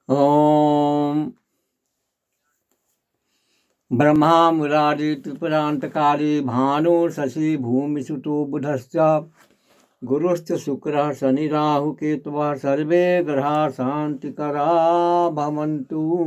ओम ब्रह्मा मुरारी त्रिपुरांतकारी भानु शशि भूमिसुतो बुधश्च गुरुश्च शुक्रः शनि राहु केतवः सर्वे ग्रहा शांतिकरा भवन्तु।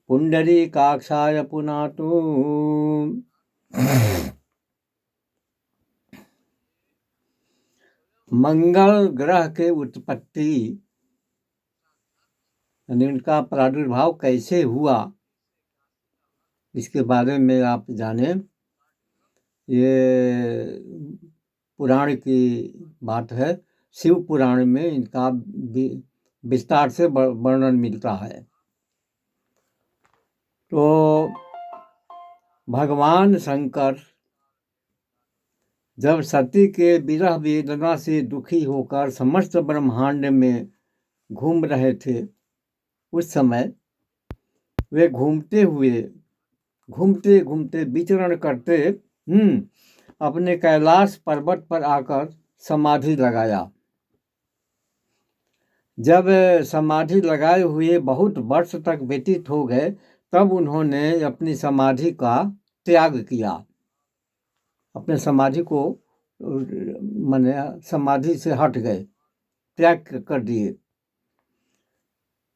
पुंडरीकाक्षाय पुनातु। मंगल ग्रह के उत्पत्ति इनका प्रादुर्भाव कैसे हुआ, इसके बारे में आप जाने। ये पुराण की बात है। शिव पुराण में इनका विस्तार से वर्णन मिलता है। तो भगवान शंकर जब सती के विरह वेदना से दुखी होकर समस्त ब्रह्मांड में घूम रहे थे, उस समय वे घूमते घूमते विचरण करते अपने कैलाश पर्वत पर आकर समाधि लगाया। जब समाधि लगाए हुए बहुत वर्ष तक व्यतीत हो गए, तब उन्होंने अपनी समाधि का त्याग किया। अपने समाधि को माने समाधि से हट गए, त्याग कर दिए।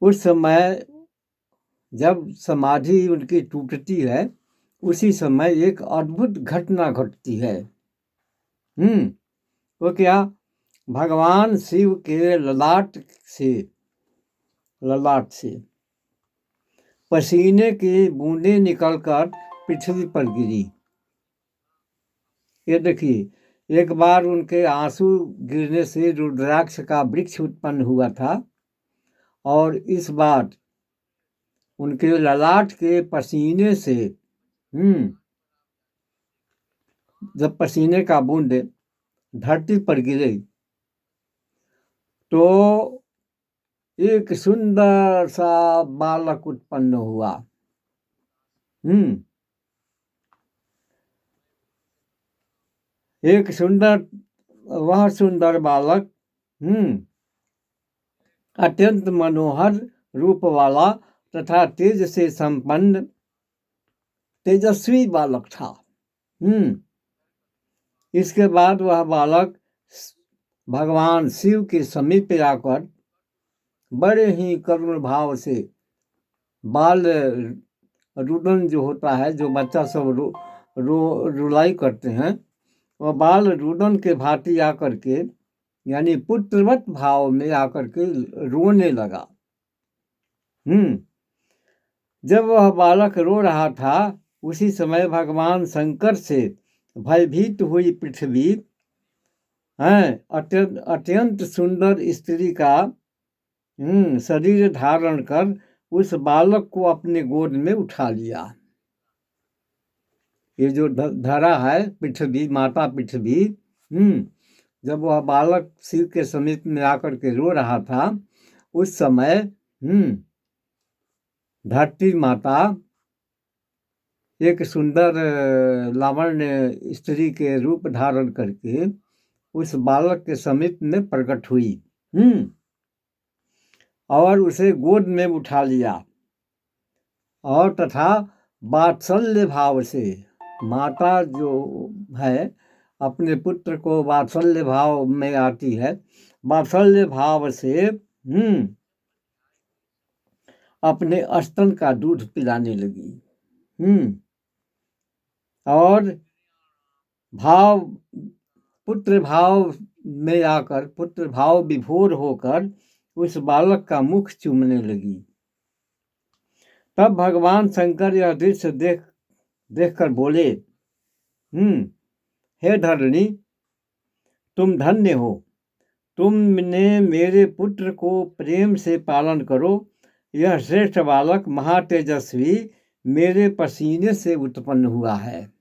उस समय जब समाधि उनकी टूटती है, उसी समय एक अद्भुत घटना घटती है। वो क्या? भगवान शिव के ललाट से पसीने की बूंदें निकलकर पृथ्वी पर गिरी। ये देखिए, एक बार उनके आंसू गिरने से रुद्राक्ष का वृक्ष उत्पन्न हुआ था, और इस बार उनके ललाट के पसीने से जब पसीने का बूंद धरती पर गिरे, तो एक सुंदर सा बालक उत्पन्न हुआ। वह सुंदर बालक अत्यंत मनोहर रूप वाला तथा तेज से संपन्न तेजस्वी बालक था। इसके बाद वह बालक भगवान शिव के समीप आकर बड़े ही करुण भाव से बाल रुदन जो होता है, जो बच्चा सब रुलाई करते हैं, वह बाल रुदन के भांति आकर के, यानी पुत्रवत भाव में आकर के रोने लगा। जब वह बालक रो रहा था, उसी समय भगवान शंकर से भयभीत हुई पृथ्वी अत्यंत सुंदर स्त्री का शरीर धारण कर उस बालक को अपने गोद में उठा लिया। ये जो धरा है पृथ्वी, माता पृथ्वी, जब वह बालक शिव के समीप में आकर के रो रहा था, उस समय धरती माता एक सुंदर लावण्य स्त्री के रूप धारण करके उस बालक के समीप में प्रकट हुई और उसे गोद में उठा लिया, और तथा वात्सल्य भाव से, माता जो है अपने पुत्र को वात्सल्य भाव में आती है, वात्सल्य भाव से अपने स्तन का दूध पिलाने लगी। और पुत्र भाव में आकर, पुत्र भाव विभोर होकर उस बालक का मुख चूमने लगी। तब भगवान शंकर यह दृश्य देखकर बोले, हे धरणी, तुम धन्य हो, तुमने मेरे पुत्र को प्रेम से पालन करो। यह श्रेष्ठ बालक महातेजस्वी मेरे पसीने से उत्पन्न हुआ है।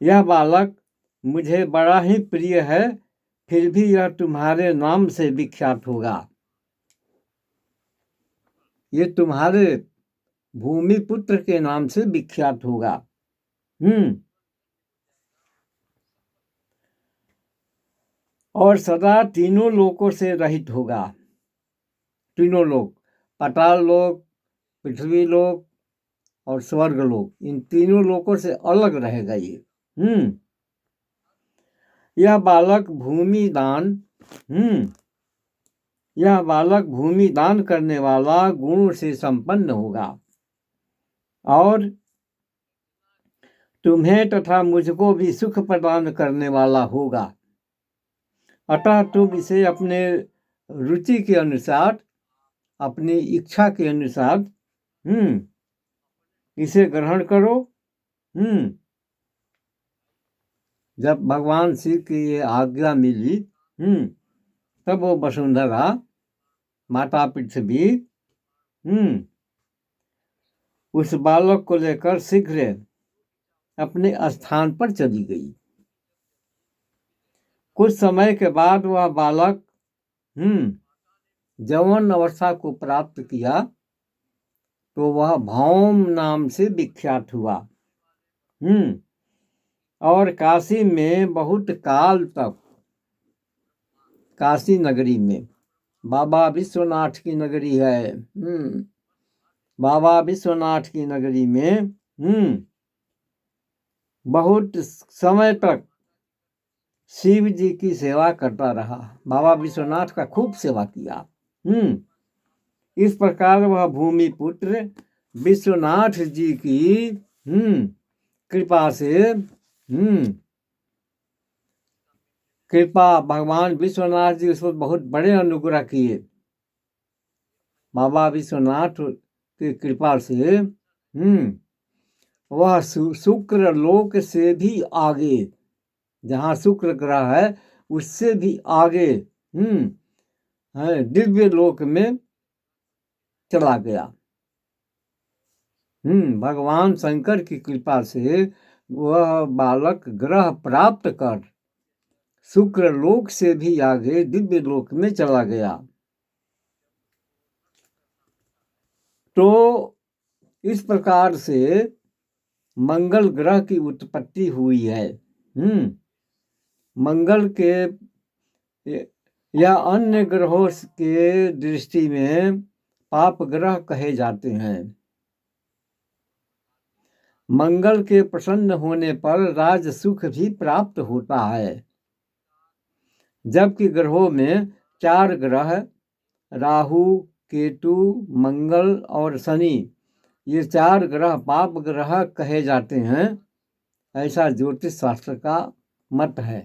यह बालक मुझे बड़ा ही प्रिय है, फिर भी यह तुम्हारे नाम से विख्यात होगा। ये तुम्हारे भूमिपुत्र के नाम से विख्यात होगा। और सदा तीनों लोकों से रहित होगा। तीनों लोक, पाताल लोक, पृथ्वी लोक और स्वर्ग लोक, इन तीनों लोकों से अलग रहेगा ये। यह बालक भूमि दान यह बालक भूमि दान करने वाला गुण से संपन्न होगा और तुम्हें तथा मुझको भी सुख प्रदान करने वाला होगा। अतः तुम इसे अपने रुचि के अनुसार, अपनी इच्छा के अनुसार इसे ग्रहण करो। जब भगवान शिव की ये आज्ञा मिली तब वो वसुंधरा, माता पृथ्वी उस बालक को लेकर शीघ्र अपने स्थान पर चली गई। कुछ समय के बाद वह बालक यौवन अवस्था को प्राप्त किया तो वह भौम नाम से विख्यात हुआ और काशी में बहुत काल तक, काशी नगरी में, बाबा विश्वनाथ की नगरी है, बाबा विश्वनाथ की नगरी में बहुत समय तक शिव जी की सेवा करता रहा। बाबा विश्वनाथ का खूब सेवा किया। इस प्रकार वह भूमिपुत्र विश्वनाथ जी की कृपा से भगवान विश्वनाथ जी उस पर बहुत बड़े अनुग्रह किए। बाबा विश्वनाथ की कृपा से वह शुक्र लोक से भी आगे, जहाँ शुक्र ग्रह है उससे भी आगे दिव्य लोक में चला गया। भगवान शंकर की कृपा से वह बालक ग्रह प्राप्त कर शुक्र लोक से भी आगे दिव्य लोक में चला गया। तो इस प्रकार से मंगल ग्रह की उत्पत्ति हुई है। मंगल के या अन्य ग्रहों के दृष्टि में पाप ग्रह कहे जाते हैं। मंगल के प्रसन्न होने पर राज सुख भी प्राप्त होता है, जबकि ग्रहों में 4 ग्रह राहु, केतु, मंगल और शनि, ये 4 ग्रह पाप ग्रह कहे जाते हैं, ऐसा ज्योतिष शास्त्र का मत है।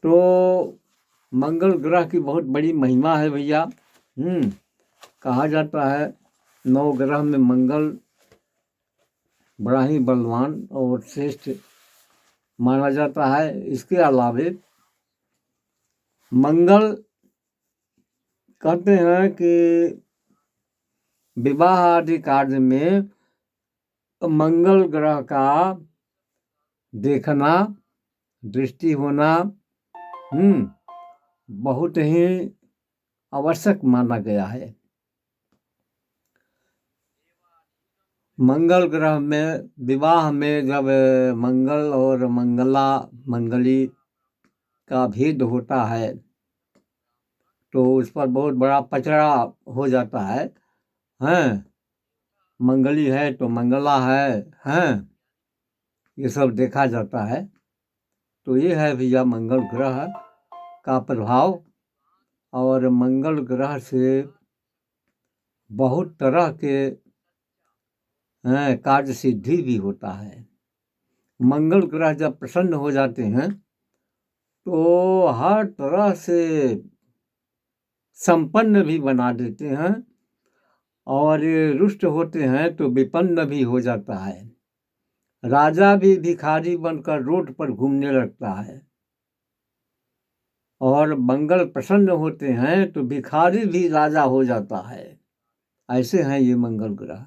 तो मंगल ग्रह की बहुत बड़ी महिमा है भैया। कहा जाता है 9 ग्रह में मंगल बड़ा ही बलवान और श्रेष्ठ माना जाता है। इसके अलावे मंगल कहते हैं कि विवाह आदि कार्य में मंगल ग्रह का देखना, दृष्टि होना बहुत ही आवश्यक माना गया है। मंगल ग्रह में विवाह में जब मंगल और मंगली का भेद होता है तो उस पर बहुत बड़ा पचड़ा हो जाता है। मंगली है तो मंगला है, ये सब देखा जाता है। तो ये है भैया मंगल ग्रह का प्रभाव। और मंगल ग्रह से बहुत तरह के कार्य सिद्धि भी होता है। मंगल ग्रह जब प्रसन्न हो जाते हैं तो हर तरह से संपन्न भी बना देते हैं और रुष्ट होते हैं तो विपन्न भी हो जाता है। राजा भी भिखारी बनकर रोड पर घूमने लगता है और मंगल प्रसन्न होते हैं तो भिखारी भी राजा हो जाता है। ऐसे हैं ये मंगल ग्रह।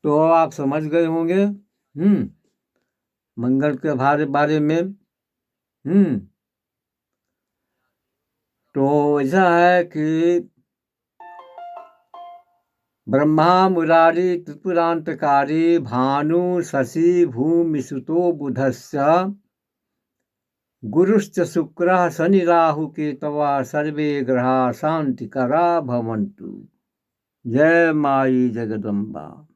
तो आप समझ गए होंगे मंगल के बारे में। तो ऐसा है कि ब्रह्मा मुरारी त्रिपुरांतकारी भानु शशि भूमि सुतो बुधस्य गुरुश्च शुक्रः शनि राहु केतवः सर्वे ग्रहा शांतिकरा भवन्तु। जय माई जगदम्बा।